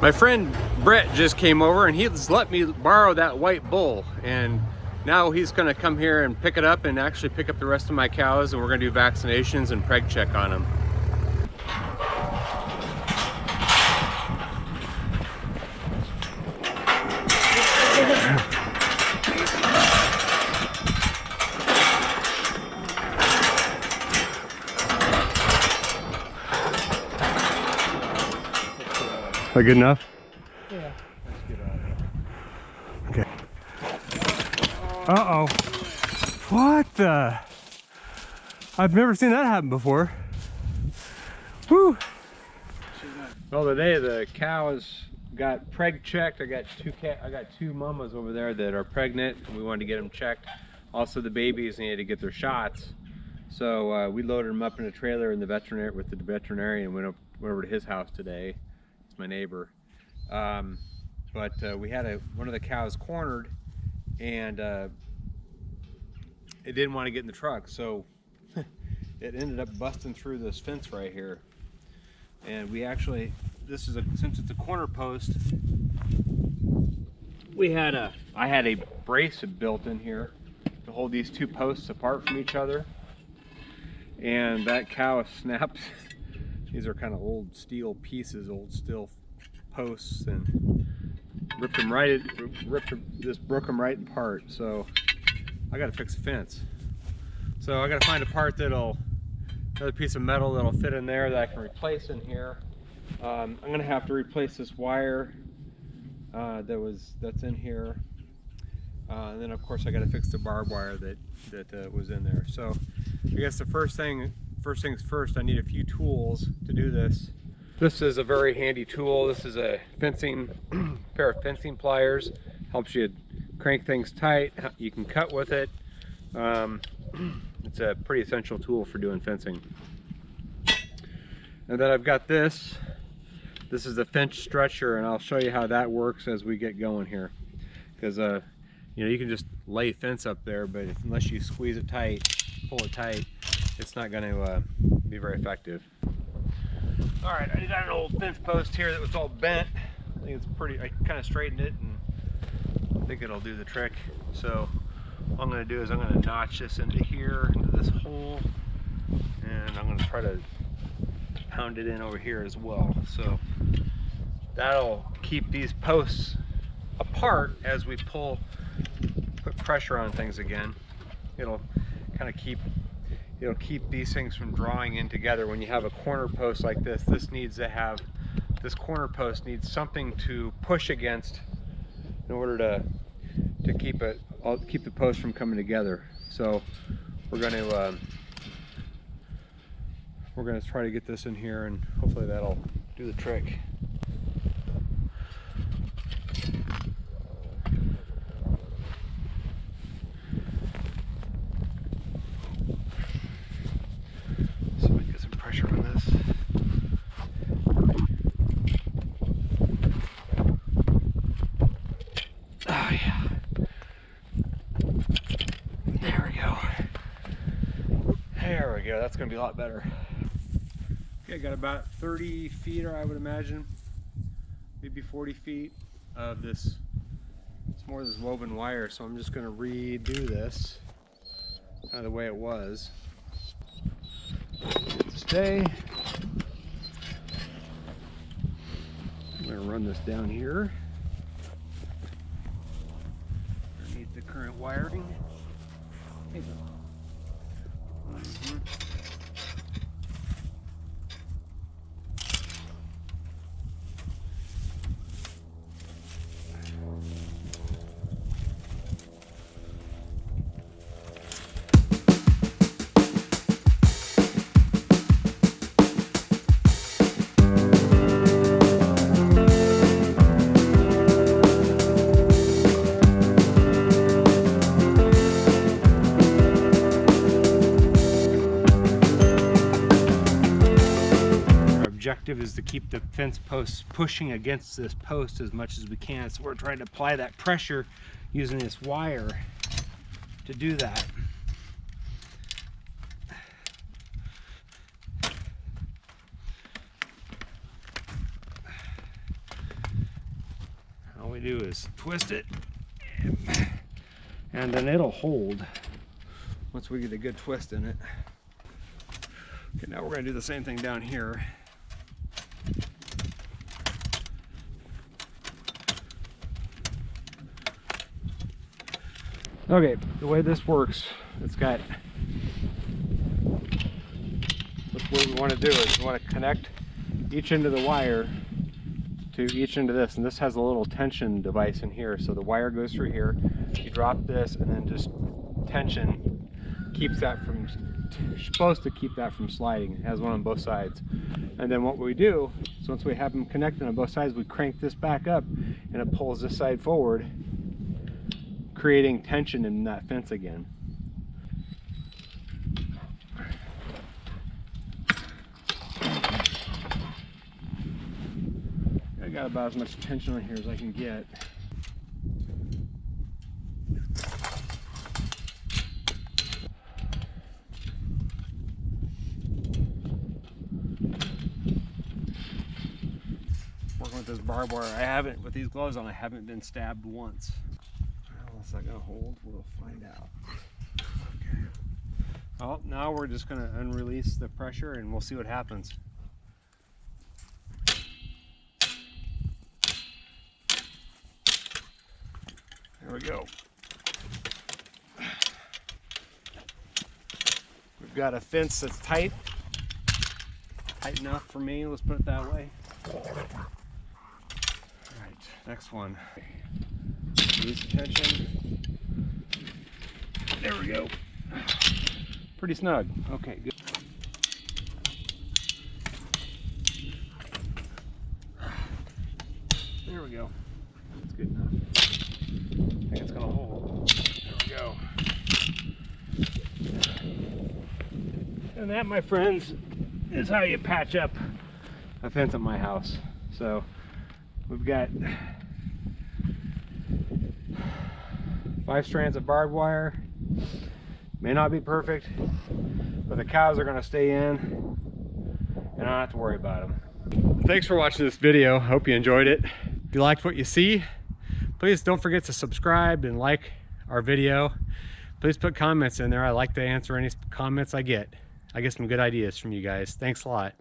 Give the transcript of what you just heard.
My friend Brett just came over and he's let me borrow that white bull, and now he's gonna come here and pick it up and actually pick up the rest of my cows, and we're gonna do vaccinations and preg check on them. Is that good enough? Yeah, let's get out of Okay. here. Uh-oh. What the? I've never seen that happen before. Whew. Well, today the cows got preg checked. I got two mamas over there that are pregnant, and we wanted to get them checked. Also, the babies needed to get their shots. So we loaded them up in a trailer in the veterinary with the veterinarian. Went over to his house today. It's my neighbor. We had one of the cows cornered, and it didn't want to get in the truck, so it ended up busting through this fence right here. And we actually, since it's a corner post, I had a brace built in here to hold these two posts apart from each other. And that cow snapped. These are kind of old steel pieces, old steel posts, and broke them right apart. So I got to fix the fence. So I got to find a part another piece of metal that'll fit in there that I can replace in here. I'm gonna have to replace this wire that's in here, and then of course I got to fix the barbed wire that was in there. So I guess the first things first, I need a few tools to do this. This is a very handy tool. This is a pair of fencing pliers. Helps you crank things tight. You can cut with it. It's a pretty essential tool for doing fencing. And then I've got this. This is a fence stretcher, and I'll show you how that works as we get going here. Because you can just lay fence up there, but unless you squeeze it tight, pull it tight, it's not going to be very effective. All right, I got an old fence post here that was all bent. I think it's I kind of straightened it, and I think it'll do the trick. So what I'm going to do is I'm going to notch this into here, into this hole, and I'm going to try to pound it in over here as well. So that'll keep these posts apart as we put pressure on things again. It'll kind of keep these things from drawing in together. When you have a corner post like this, this corner post needs something to push against in order to keep the post from coming together. So we're going to try to get this in here, and hopefully that'll do the trick. So we get some pressure on this. Oh yeah. There we go. There we go. That's going to be a lot better. Okay, I got about 30 feet, or I would imagine, maybe 40 feet of this. It's more of this woven wire, so I'm just going to redo this kind of the way it was. Stay. I'm going to run this down here underneath the current wiring. Objective is to keep the fence posts pushing against this post as much as we can, so we're trying to apply that pressure using this wire to do that. we do is twist it, and then it'll hold once we get a good twist in it. Okay, now we're going to do the same thing down here. Okay, the way this works, it's got, what we want to do is we want to connect each end of the wire to each end of this, and this has a little tension device in here. So the wire goes through here, you drop this, and then just tension keeps that from, supposed to keep that from sliding. It has one on both sides. And then what we do, so once we have them connected on both sides, we crank this back up and it pulls this side forward, creating tension in that fence again. I got about as much tension on here as I can get. Working with this barbed wire, I haven't, with these gloves on, I haven't been stabbed once. Is that gonna hold? We'll find out. Okay. Well, now we're just gonna unrelease the pressure and we'll see what happens. There we go. We've got a fence that's tight enough for me, let's put it that way. All right, next one. Release the tension. There we go. Pretty snug. Okay, good. There we go. That's good enough. I think it's gonna hold. There we go. And that, my friends, is how you patch up a fence at my house. So we've got 5 strands of barbed wire. May not be perfect, but the cows are going to stay in and I don't have to worry about them. Thanks for watching this video. Hope you enjoyed it. If you liked what you see, please don't forget to subscribe and like our video. Please put comments in there. I like to answer any comments I get. I get some good ideas from you guys. Thanks a lot.